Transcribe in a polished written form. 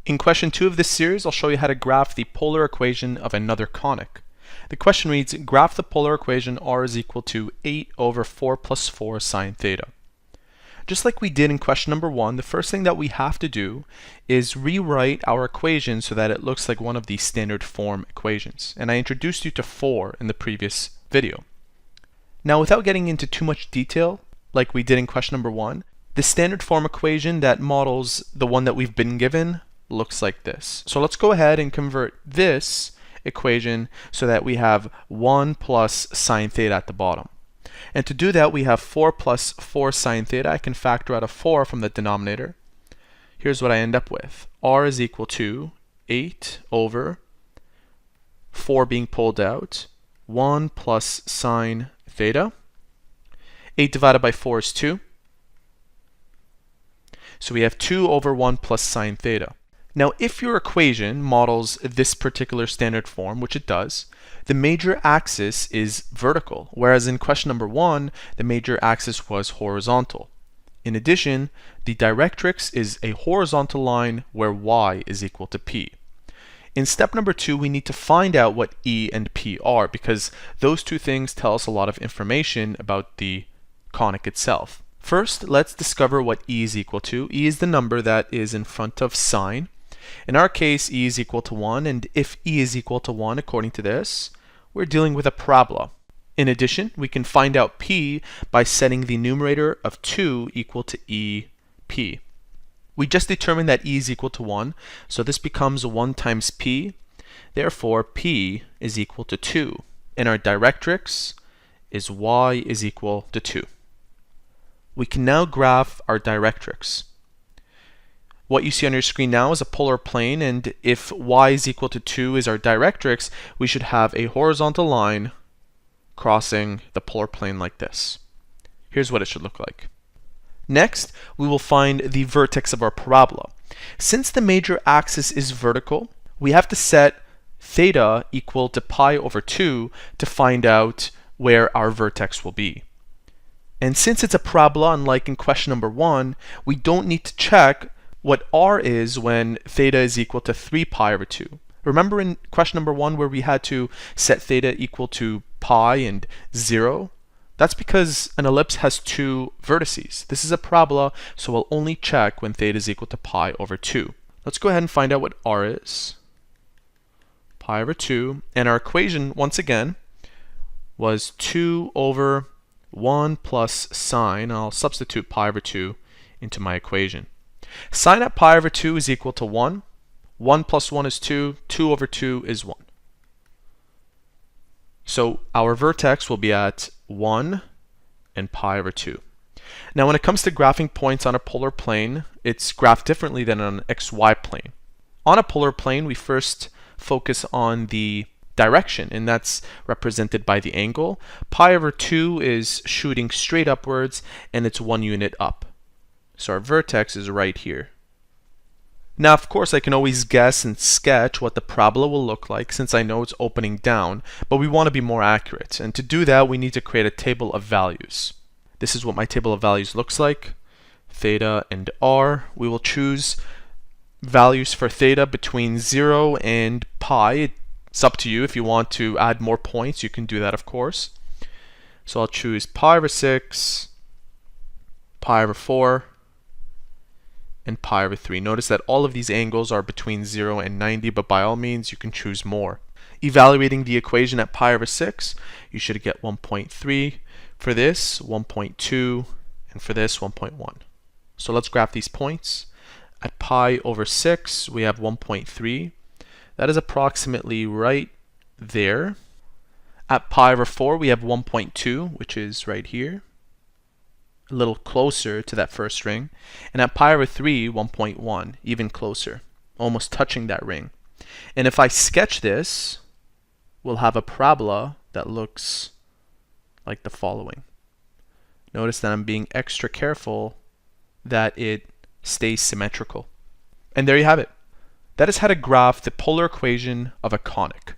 In question 2 of this series, I'll show you how to graph the polar equation of another conic. The question reads, graph the polar equation r is equal to 8 over 4 plus 4 sine theta. Just like we did in question number 1, the first thing that we have to do is rewrite our equation so that it looks like one of the standard form equations. And I introduced you to 4 in the previous video. Now, without getting into too much detail, like we did in question number 1, the standard form equation that models the one that we've been given looks like this. So let's go ahead and convert this equation so that we have 1 plus sine theta at the bottom. And to do that, we have 4 plus 4 sine theta. I can factor out a 4 from the denominator. Here's what I end up with. R is equal to 8 over 4 being pulled out, 1 plus sine theta. 8 divided by 4 is 2. So we have 2 over 1 plus sine theta. Now, if your equation models this particular standard form, which it does, the major axis is vertical, whereas in question number 1, the major axis was horizontal. In addition, the directrix is a horizontal line where y is equal to p. In step number 2, we need to find out what E and P are, because those two things tell us a lot of information about the conic itself. First, let's discover what E is equal to. E is the number that is in front of sine. In our case, E is equal to 1, and if E is equal to 1, according to this, we're dealing with a parabola. In addition, we can find out P by setting the numerator of 2 equal to EP. We just determined that E is equal to 1, so this becomes 1 times P. Therefore, P is equal to 2, and our directrix is y is equal to 2. We can now graph our directrix. What you see on your screen now is a polar plane, and if y is equal to 2 is our directrix, we should have a horizontal line crossing the polar plane like this. Here's what it should look like. Next, we will find the vertex of our parabola. Since the major axis is vertical, we have to set theta equal to pi over 2 to find out where our vertex will be. And since it's a parabola, unlike in question number 1, we don't need to check what r is when theta is equal to 3 pi over 2. Remember in question number 1 where we had to set theta equal to pi and 0? That's because an ellipse has 2 vertices. This is a parabola, so we'll only check when theta is equal to pi over 2. Let's go ahead and find out what r is. Pi over 2. And our equation, once again, was 2 over 1 plus sine. I'll substitute pi over 2 into my equation. Sine at pi over 2 is equal to 1. 1 plus 1 is 2. 2 over 2 is 1. So our vertex will be at 1 and pi over 2. Now when it comes to graphing points on a polar plane, it's graphed differently than on an xy plane. On a polar plane, we first focus on the direction, and that's represented by the angle. Pi over 2 is shooting straight upwards, and it's 1 unit up. So our vertex is right here. Now, of course, I can always guess and sketch what the parabola will look like since I know it's opening down, but we want to be more accurate. And to do that, we need to create a table of values. This is what my table of values looks like. Theta and r. We will choose values for theta between 0 and pi. It's up to you. If you want to add more points, you can do that, of course. So I'll choose pi over 6, pi over 4, and pi over 3. Notice that all of these angles are between 0 and 90, but by all means you can choose more. Evaluating the equation at pi over 6, you should get 1.3. For this, 1.2, and for this, 1.1. So let's graph these points. At pi over 6, we have 1.3. That is approximately right there. At pi over 4, we have 1.2, which is right here, a little closer to that first ring. And at pi over 3, 1.1, even closer, almost touching that ring. And if I sketch this, we'll have a parabola that looks like the following. Notice that I'm being extra careful that it stays symmetrical. And there you have it. That is how to graph the polar equation of a conic.